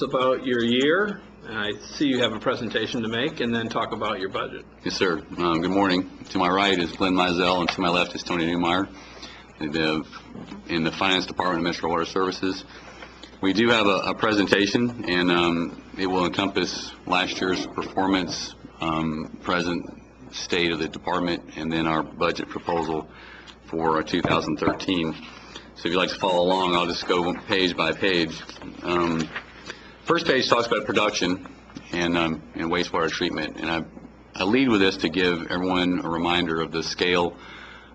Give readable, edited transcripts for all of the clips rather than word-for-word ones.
us about your year. I see you have a presentation to make, and then talk about your budget. Yes, sir. Good morning. To my right is Glenn Mizell, and to my left is Tony Newmeyer in the Finance Department of Metro Water Services. We do have a presentation, and it will encompass last year's performance, present state of the department, and then our budget proposal for 2013. So if you'd like to follow along, I'll just go page by page. First page talks about production and wastewater treatment, and I lead with this to give everyone a reminder of the scale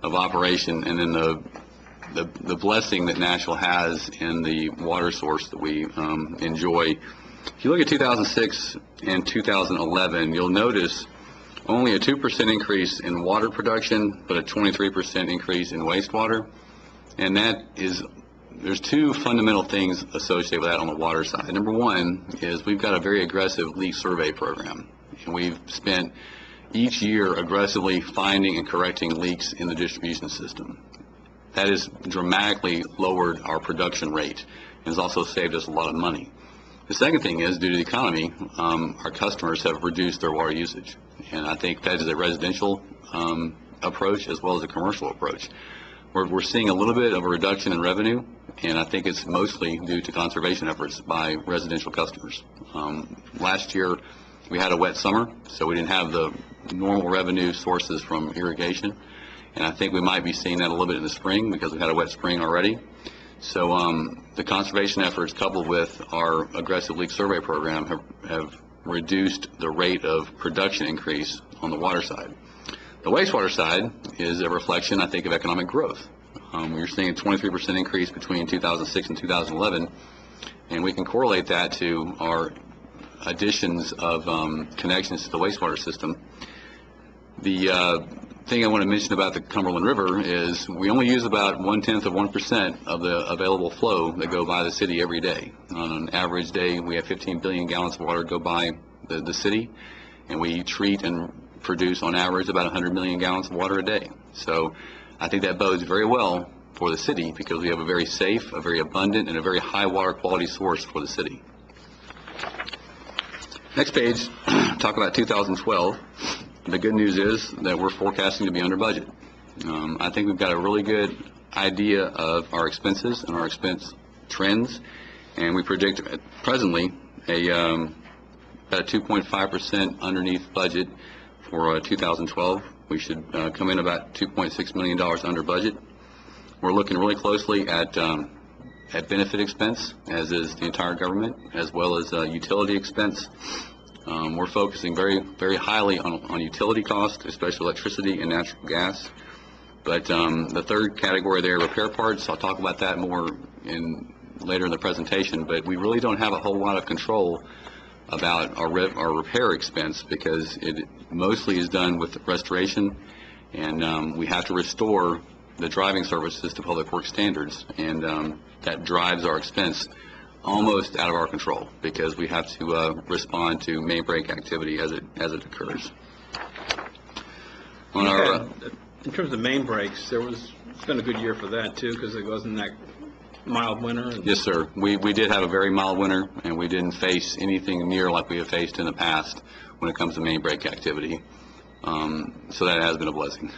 of operation and then the blessing that Nashville has in the water source that we enjoy. If you look at 2006 and 2011, you'll notice only a 2% increase in water production, but a 23% increase in wastewater. And that is, there's two fundamental things associated with that on the water side. Number one is we've got a very aggressive leak survey program, and we've spent each year aggressively finding and correcting leaks in the distribution system. That has dramatically lowered our production rate and has also saved us a lot of money. The second thing is, due to the economy, our customers have reduced their water usage, and I think that is a residential approach as well as a commercial approach. We're seeing a little bit of a reduction in revenue, and I think it's mostly due to conservation efforts by residential customers. Last year we had a wet summer, so we didn't have the normal revenue sources from irrigation, and I think we might be seeing that a little bit in the spring because we had a wet spring already. So the conservation efforts coupled with our aggressive leak survey program have reduced the rate of production increase on the water side. The wastewater side is a reflection, I think, of economic growth. We're seeing a 23% increase between 2006 and 2011, and we can correlate that to our additions of connections to the wastewater system. The thing I want to mention about the Cumberland River is we only use about 0.1% of the available flow that go by the city every day. On an average day, we have 15 billion gallons of water go by the city, and we treat and produce on average about 100 million gallons of water a day. So I think that bodes very well for the city because we have a very safe, a very abundant, and a very high water quality source for the city. Next page, talk about 2012. The good news is that we're forecasting to be under budget. I think we've got a really good idea of our expenses and our expense trends, and we predict presently about a 2.5% underneath budget for 2012. We should come in about $2.6 million under budget. We're looking really closely at benefit expense, as is the entire government, as well as utility expense. We're focusing very, very highly on utility costs, especially electricity and natural gas. But the third category there, repair parts, I'll talk about that more later in the presentation, but we really don't have a whole lot of control about our repair expense because it mostly is done with restoration, and we have to restore the driving services to public works standards, and that drives our expense almost out of our control because we have to respond to main break activity as it occurs. On our in terms of main breaks, it's been a good year for that too because it wasn't that mild winter. Yes, sir. We did have a very mild winter, and we didn't face anything near like we have faced in the past when it comes to main break activity. So that has been a blessing.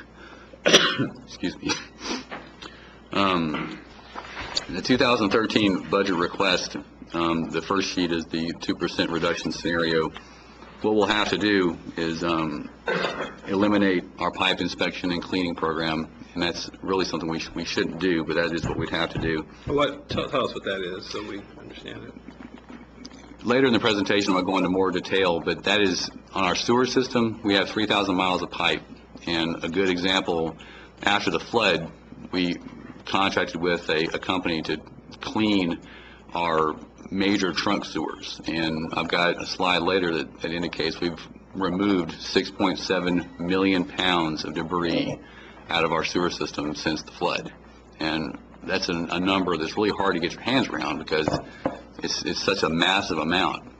Excuse me. The 2013 budget request, the first sheet is the 2% reduction scenario. What we'll have to do is eliminate our pipe inspection and cleaning program, and that's really something we shouldn't do, but that is what we'd have to do. Tell us what that is so we understand it. Later in the presentation, I'll go into more detail, but that is on our sewer system. We have 3,000 miles of pipe, and a good example, after the flood, we contracted with a company to clean our major trunk sewers, and I've got a slide later that indicates we've removed 6.7 million pounds of debris out of our sewer system since the flood, and that's a number that's really hard to get your hands around because it's such a massive amount.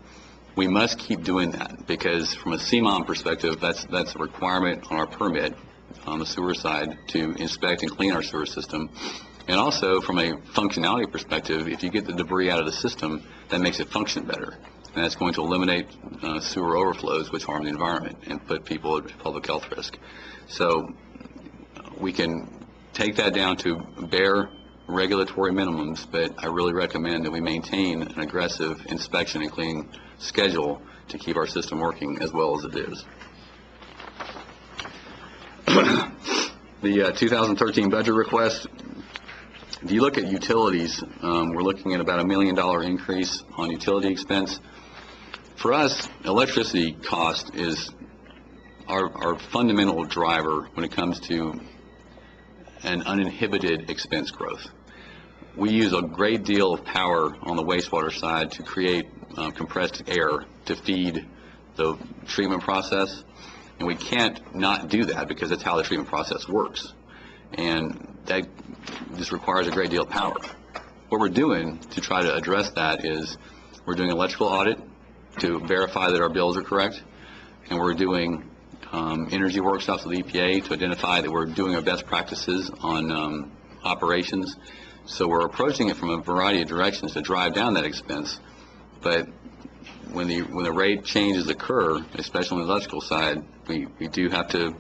We must keep doing that because from a CMOM perspective, that's a requirement on our permit on the sewer side to inspect and clean our sewer system. And also, from a functionality perspective, if you get the debris out of the system, that makes it function better. And that's going to eliminate sewer overflows, which harm the environment and put people at public health risk. So we can take that down to bare regulatory minimums, but I really recommend that we maintain an aggressive inspection and cleaning schedule to keep our system working as well as it is. The 2013 budget request, if you look at utilities, we're looking at about $1 million increase on utility expense. For us, electricity cost is our fundamental driver when it comes to an uninhibited expense growth. We use a great deal of power on the wastewater side to create compressed air to feed the treatment process, and we can't not do that because that's how the treatment process works, and that just requires a great deal of power. What we're doing to try to address that is we're doing electrical audit to verify that our bills are correct, and we're doing energy workshops with EPA to identify that we're doing our best practices on operations. So we're approaching it from a variety of directions to drive down that expense. But when the rate changes occur, especially on the electrical side, we do have to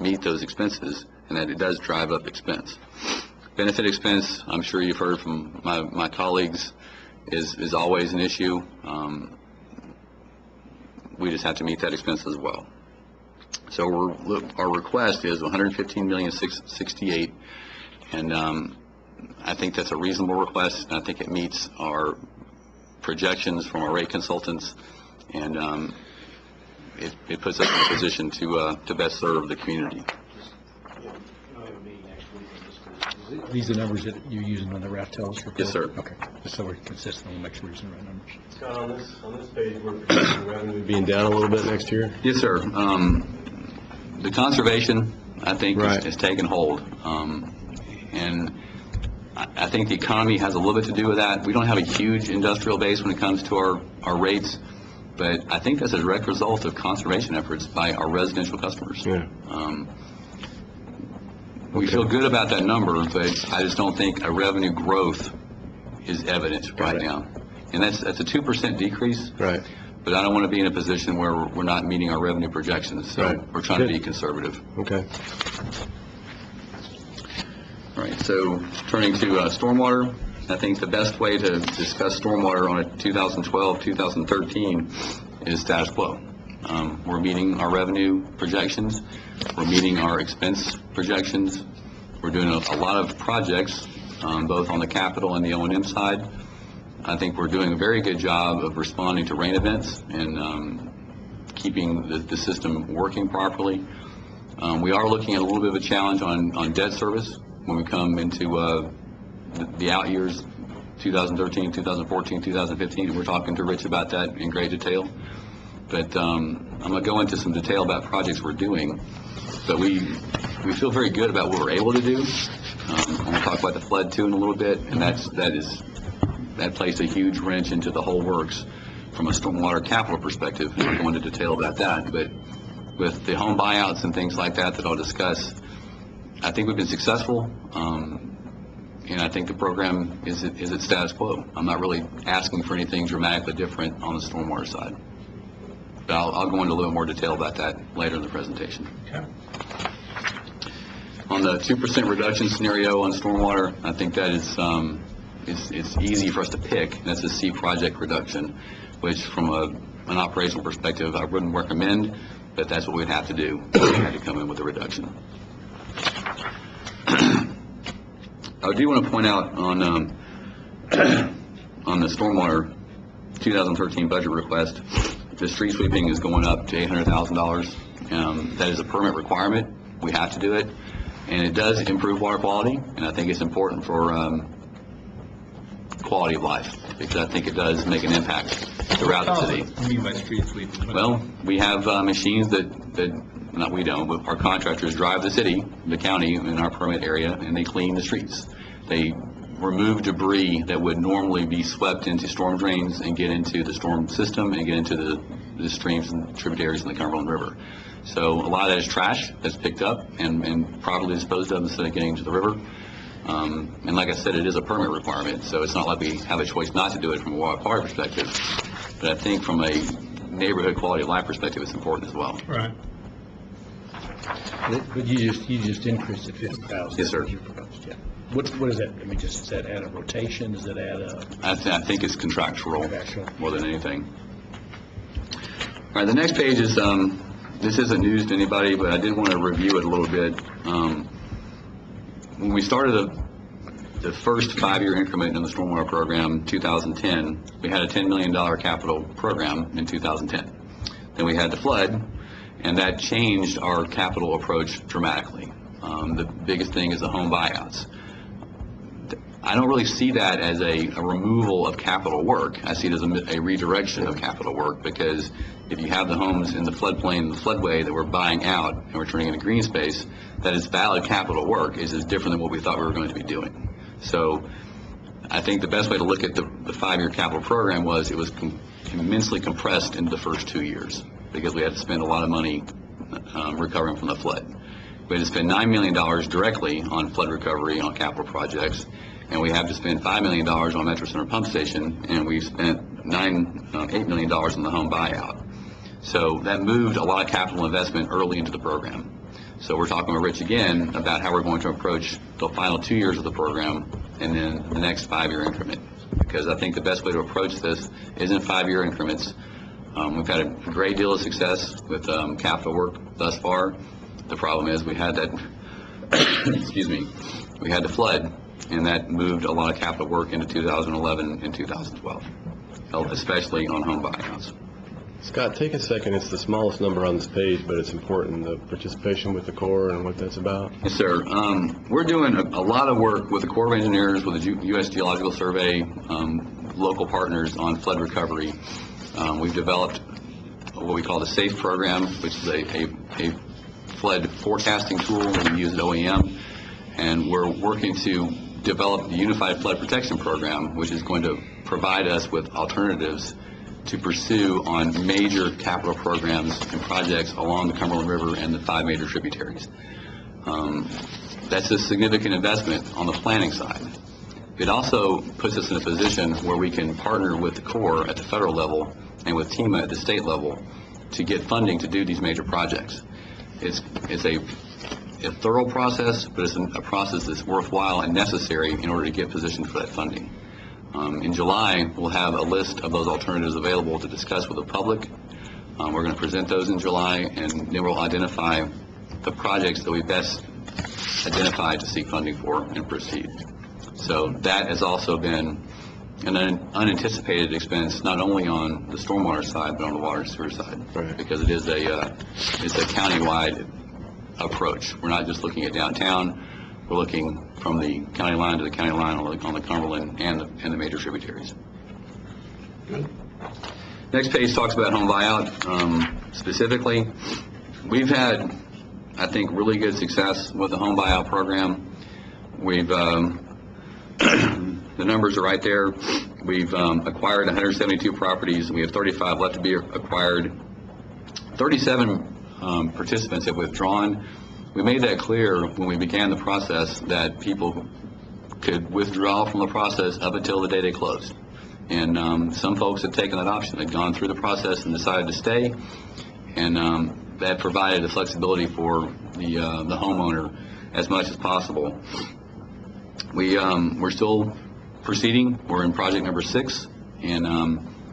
meet those expenses, and that it does drive up expense. Benefit expense, I'm sure you've heard from my colleagues, is always an issue. We just have to meet that expense as well. So our request is $115,668,000, and I think that's a reasonable request, and I think it meets our projections from our rate consultants, and it puts us in a position to best serve the community. These are the numbers that you're using on the RAFTEL's report? Yes, sir. Okay, just so we're consistent, we'll make sure we're using the right numbers. Scott, on this page, we're projecting revenue being down a little bit next year? Yes, sir. The conservation, I think, is taking hold, and I think the economy has a little bit to do with that. We don't have a huge industrial base when it comes to our rates, but I think that's a direct result of conservation efforts by our residential customers. Yeah. We feel good about that number, but I just don't think a revenue growth is evident right now. And that's a 2% decrease. Right. But I don't want to be in a position where we're not meeting our revenue projections. So we're trying to be conservative. Okay. All right, so turning to stormwater, I think the best way to discuss stormwater on a 2012-2013 is status quo. We're meeting our revenue projections. We're meeting our expense projections. We're doing a lot of projects, both on the capital and the O&M side. I think we're doing a very good job of responding to rain events and keeping the system working properly. We are looking at a little bit of a challenge on debt service when we come into the out years, 2013, 2014, 2015, and we're talking to Rich about that in great detail. But I'm going to go into some detail about projects we're doing, but we feel very good about what we're able to do. I'm going to talk about the flood too in a little bit, and that placed a huge wrench into the whole works from a stormwater capital perspective. I'll go into detail about that, but with the home buyouts and things like that I'll discuss, I think we've been successful, and I think the program is at status quo. I'm not really asking for anything dramatically different on the stormwater side. But I'll go into a little more detail about that later in the presentation. Okay. On the 2% reduction scenario on stormwater, I think that is it's easy for us to pick. That's a C project reduction, which from an operational perspective I wouldn't recommend, but that's what we'd have to do. We had to come in with a reduction. I do want to point out on the stormwater 2013 budget request, the street sweeping is going up to $800,000. That is a permit requirement. We have to do it, and it does improve water quality, and I think it's important for quality of life, because I think it does make an impact throughout the city. What do you mean by street sweeping? Well, we have machines not we don't, but our contractors drive the city, the county, in our permit area, and they clean the streets. They remove debris that would normally be swept into storm drains and get into the storm system and get into the streams and tributaries in the Cumberland River. So a lot of that is trash that's picked up and properly disposed of instead of getting into the river. And like I said, it is a permit requirement, so it's not like we have a choice not to do it from a water quality perspective. But I think from a neighborhood quality of life perspective, it's important as well. Right. But you just increased it 50,000. Yes, sir. You proposed, yeah. What is that? I mean, just, is that add a rotation? Does that add a? I think it's contractual Contractual. more than anything. All right, the next page is, this isn't news to anybody, but I did want to review it a little bit. When we started the first 5-year increment in the stormwater program, 2010, we had a $10 million capital program in 2010. Then we had the flood, and that changed our capital approach dramatically. The biggest thing is the home buyouts. I don't really see that as a removal of capital work. I see it as a redirection of capital work, because if you have the homes in the floodplain, the floodway that we're buying out and we're turning into green space, that is valid capital work. Is different than what we thought we were going to be doing. So I think the best way to look at the 5-year capital program was it was immensely compressed into the first 2 years, because we had to spend a lot of money recovering from the flood. We had to spend $9 million directly on flood recovery on capital projects, and we have to spend $5 million on Metro Center Pump Station, and we've spent $8 million on the home buyout. So that moved a lot of capital investment early into the program. So we're talking with Rich again about how we're going to approach the final 2 years of the program and then the next 5-year increment, because I think the best way to approach this is in 5-year increments. We've had a great deal of success with capital work thus far. The problem is we had that, excuse me, we had the flood, and that moved a lot of capital work into 2011 and 2012, especially on home buyouts. Scott, take a second. It's the smallest number on this page, but it's important, the participation with the Corps and what that's about. Yes, sir. We're doing a lot of work with the Corps of Engineers, with the U.S. Geological Survey, local partners on flood recovery. We've developed what we call the SAFE program, which is a flood forecasting tool that we use at OEM, and we're working to develop the Unified Flood Protection Program, which is going to provide us with alternatives to pursue on major capital programs and projects along the Cumberland River and the 5 major tributaries. That's a significant investment on the planning side. It also puts us in a position where we can partner with the Corps at the federal level and with TEMA at the state level to get funding to do these major projects. It's a thorough process, but it's a process that's worthwhile and necessary in order to get positioned for that funding. In July, we'll have a list of those alternatives available to discuss with the public. We're going to present those in July, and then we'll identify the projects that we best identify to seek funding for and proceed. So that has also been an unanticipated expense, not only on the stormwater side, but on the water and sewer side, Right. because it is it's a countywide approach. We're not just looking at downtown. We're looking from the county line to the county line on the Cumberland and the major tributaries. Good. Next page talks about home buyout. Specifically, we've had, I think, really good success with the home buyout program. We've the numbers are right there. We've acquired 172 properties. We have 35 left to be acquired. 37 participants have withdrawn. We made that clear when we began the process that people could withdraw from the process up until the day they closed. And some folks have taken that option. They've gone through the process and decided to stay, and that provided the flexibility for the homeowner as much as possible. We're still proceeding. We're in project number 6, and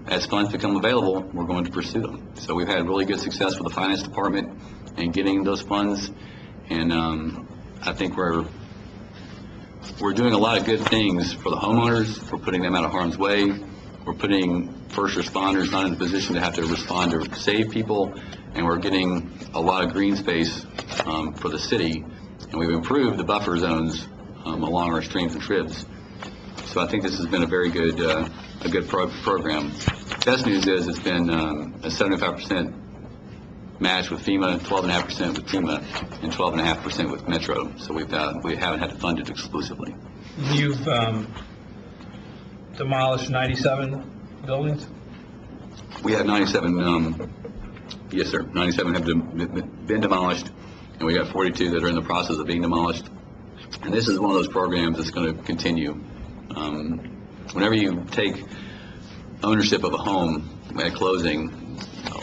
as funds become available, we're going to pursue them. So we've had really good success with the finance department in getting those funds. And I think we're doing a lot of good things for the homeowners. We're putting them out of harm's way. We're putting first responders not in a position to have to respond to save people. And we're getting a lot of green space for the city. And we've improved the buffer zones along our streams and tribs. So I think this has been a very good, program. Best news is it's been a 75% match with FEMA, 12.5% with FEMA, and 12.5% with Metro. So we haven't had to fund it exclusively. You've demolished 97 buildings? We have 97, yes sir, 97 have been demolished, and we got 42 that are in the process of being demolished. And this is one of those programs that's going to continue. Whenever you take ownership of a home at closing,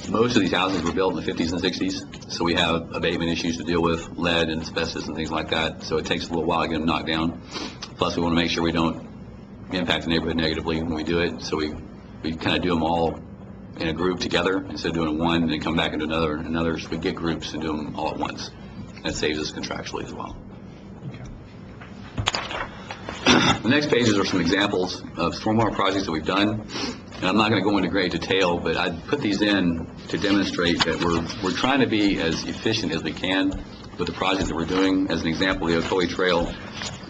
most of these houses were built in the 50s and 60s, so we have abatement issues to deal with, lead and asbestos and things like that, so it takes a little while to get them knocked down. Plus, we want to make sure we don't impact the neighborhood negatively when we do it, so we kind of do them all in a group together instead of doing one and then come back into another, so we get groups and do them all at once. That saves us contractually as well. The next pages are some examples of stormwater projects that we've done, and I'm not going to go into great detail, but I put these in to demonstrate that we're trying to be as efficient as we can with the projects that we're doing. As an example, the Ocoee Trail,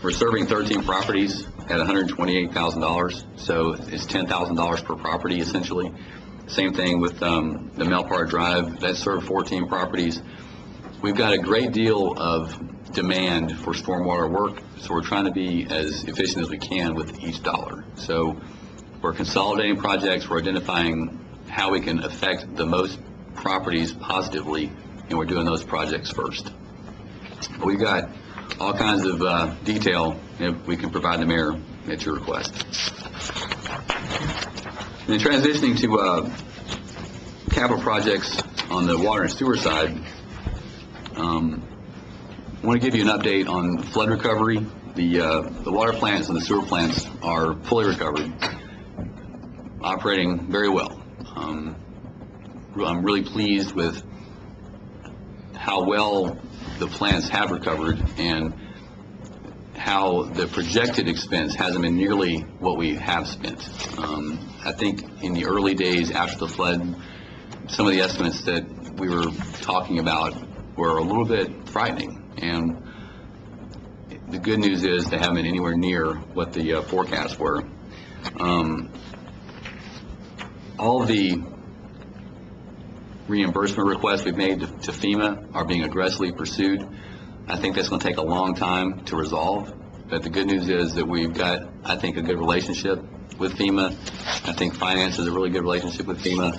we're serving 13 properties at $128,000, so it's $10,000 per property essentially. Same thing with the Melpart Drive, that served 14 properties. We've got a great deal of demand for stormwater work, so we're trying to be as efficient as we can with each dollar. So we're consolidating projects, we're identifying how we can affect the most properties positively, and we're doing those projects first. But we've got all kinds of detail that we can provide the mayor at your request. And then transitioning to capital projects on the water and sewer side, I want to give you an update on flood recovery. The water plants and the sewer plants are fully recovered, operating very well. I'm really pleased with how well the plants have recovered and how the projected expense hasn't been nearly what we have spent. I think in the early days after the flood, some of the estimates that we were talking about were a little bit frightening, and the good news is they haven't been anywhere near what the forecasts were. All the reimbursement requests we've made to FEMA are being aggressively pursued. I think that's going to take a long time to resolve, but the good news is that we've got, I think, a good relationship with FEMA. I think finance has a really good relationship with FEMA,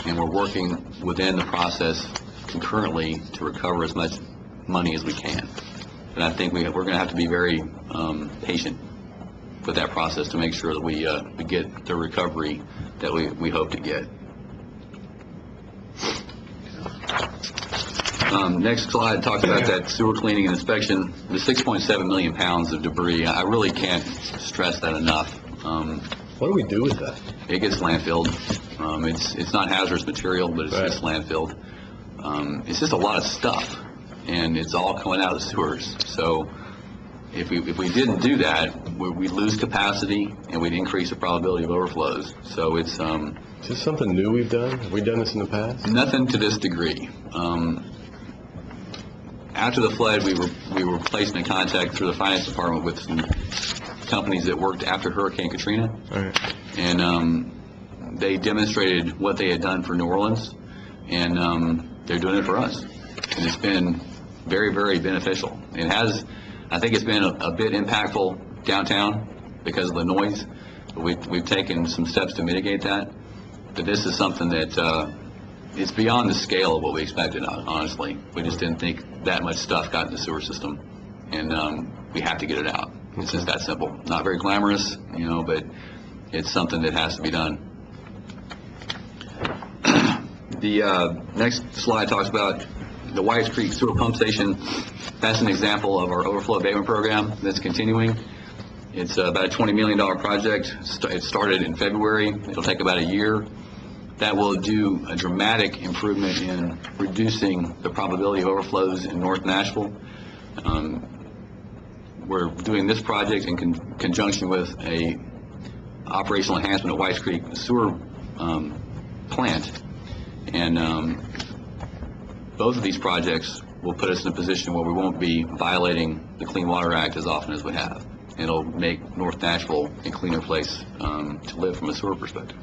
and we're working within the process concurrently to recover as much money as we can. And I think we're going to have to be very patient with that process to make sure that we get the recovery that we hope to get. Next slide talks about that sewer cleaning and inspection. The 6.7 million pounds of debris, I really can't stress that enough. What do we do with that? It gets landfilled. It's not hazardous material, but it's just landfilled. It's just a lot of stuff, and it's all coming out of the sewers. So if we didn't do that, we'd lose capacity and we'd increase the probability of overflows. So it's Is this something new we've done? Have we done this in the past? nothing to this degree. After the flood, we were placed in contact through the finance department with some companies that worked after Hurricane Katrina, All right. and they demonstrated what they had done for New Orleans, and they're doing it for us, and it's been very, very beneficial. It has, I think it's been a bit impactful downtown because of the noise, but we've taken some steps to mitigate that. But this is something that it's beyond the scale of what we expected, honestly. We just didn't think that much stuff got in the sewer system, and we have to get it out. It's just that simple. Not very glamorous, but it's something that has to be done. The next slide talks about the Whites Creek Sewer Pump Station. That's an example of our overflow abatement program that's continuing. It's about a $20 million project. It started in February. It'll take about a year. That will do a dramatic improvement in reducing the probability of overflows in North Nashville. We're doing this project in conjunction with a operational enhancement at Whites Creek Sewer Plant. And both of these projects will put us in a position where we won't be violating the Clean Water Act as often as we have. It'll make North Nashville a cleaner place to live from a sewer perspective.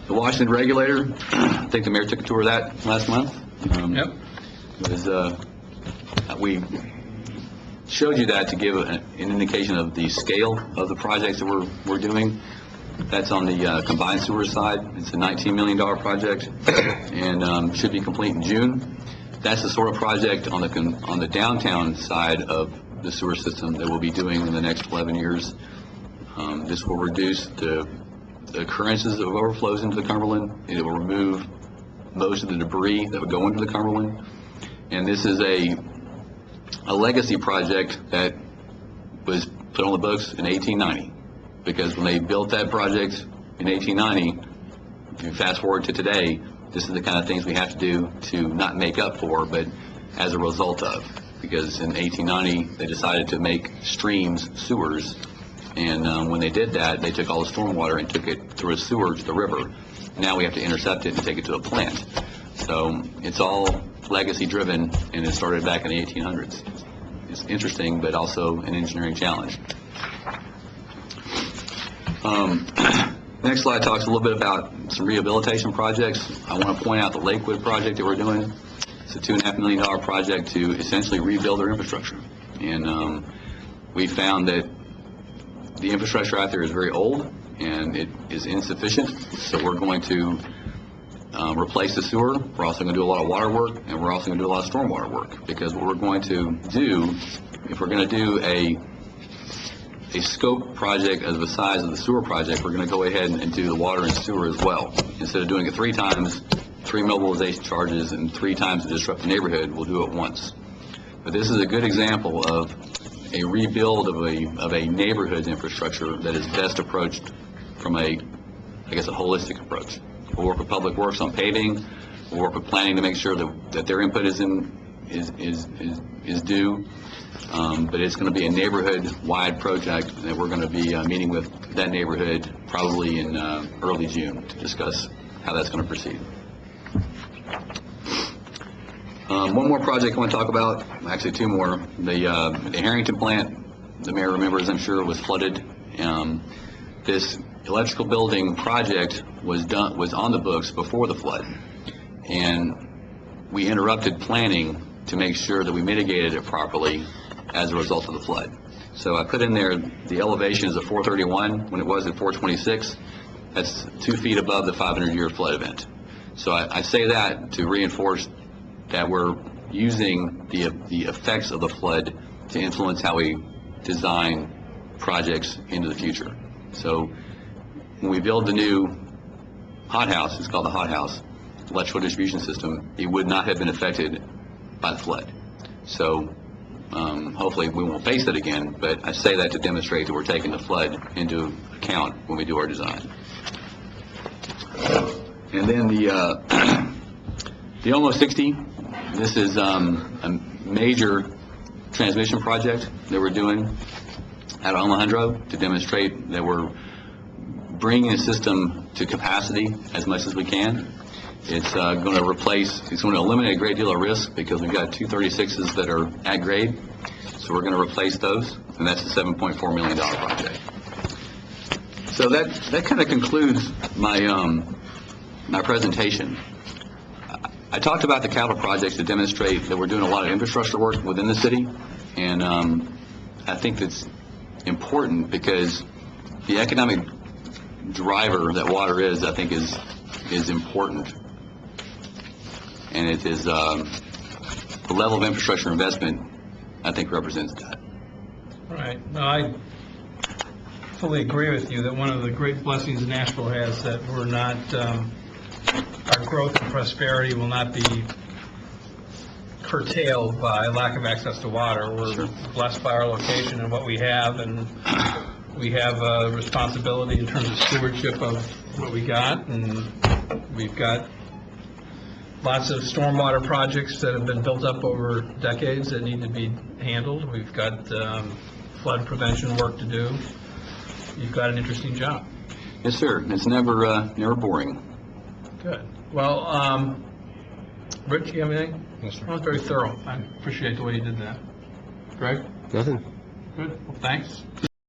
The Washington regulator, I think the mayor took a tour of that last month. Yep. We showed you that to give an indication of the scale of the projects that we're doing. That's on the combined sewer side. It's a $19 million project and should be complete in June. that's the sort of project on the downtown side of the sewer system that we'll be doing in the next 11 years. This will reduce the occurrences of overflows into the Cumberland. It will remove most of the debris that would go into the Cumberland. And this is a legacy project that was put on the books in 1890, because when they built that project in 1890, if you fast forward to today, this is the kind of things we have to do to not make up for, but as a result of. Because in 1890, they decided to make streams sewers, and when they did that, they took all the stormwater and took it through a sewer to the river. Now we have to intercept it and take it to a plant. So it's all legacy driven, and it started back in the 1800s. It's interesting, but also an engineering challenge. Next slide talks a little bit about some rehabilitation projects. I want to point out the Lakewood project that we're doing. It's a $2.5 million project to essentially rebuild their infrastructure. And we found that the infrastructure out there is very old and it is insufficient. So we're going to replace the sewer. We're also going to do a lot of water work, and we're also going to do a lot of stormwater work, because what we're going to do, if we're going to do a scope project of the size of the sewer project, we're going to go ahead and do the water and sewer as well. Instead of doing it 3 times, 3 mobilization charges, and 3 times to disrupt the neighborhood, we'll do it once. But this is a good example of a rebuild of a neighborhood's infrastructure that is best approached from a holistic approach. We'll work with Public Works on paving. We'll work with planning to make sure that their input is due. But it's going to be a neighborhood-wide project, and we're going to be meeting with that neighborhood probably in early June to discuss how that's going to proceed. One more project I want to talk about, actually 2 more. The Harrington Plant, the mayor remembers, I'm sure, was flooded. This electrical building project was on the books before the flood, and we interrupted planning to make sure that we mitigated it properly as a result of the flood. So I put in there the elevation is at 431 when it was at 426. That's 2 feet above the 500-year flood event. So I say that to reinforce that we're using the effects of the flood to influence how we design projects into the future. So when we build the new hothouse, it's called the hothouse, electrical distribution system, it would not have been affected by the flood. So hopefully we won't face it again, but I say that to demonstrate that we're taking the flood into account when we do our design. And then the Almost 60, this is a major transmission project that we're doing at Alejandro to demonstrate that we're bringing the system to capacity as much as we can. It's going to eliminate a great deal of risk, because we've got 236s that are at grade, so we're going to replace those, and that's a $7.4 million project. So that kind of concludes my my presentation. I talked about the capital projects to demonstrate that we're doing a lot of infrastructure work within the city, and I think that's important because the economic driver that water is, I think, is important. And it is the level of infrastructure investment, I think, represents that. Right. No, I fully agree with you that one of the great blessings Nashville has that we're not, our growth and prosperity will not be curtailed by lack of access to water. We're blessed by our location and what we have, and we have a responsibility in terms of stewardship of what we got, and we've got lots of stormwater projects that have been built up over decades that need to be handled. We've got flood prevention work to do. You've got an interesting job. Yes, sir. It's never boring. Good. Well, Rich, you have anything? Yes, sir. That was very thorough. I appreciate the way you did that. Greg? Nothing. Good. Well, thanks.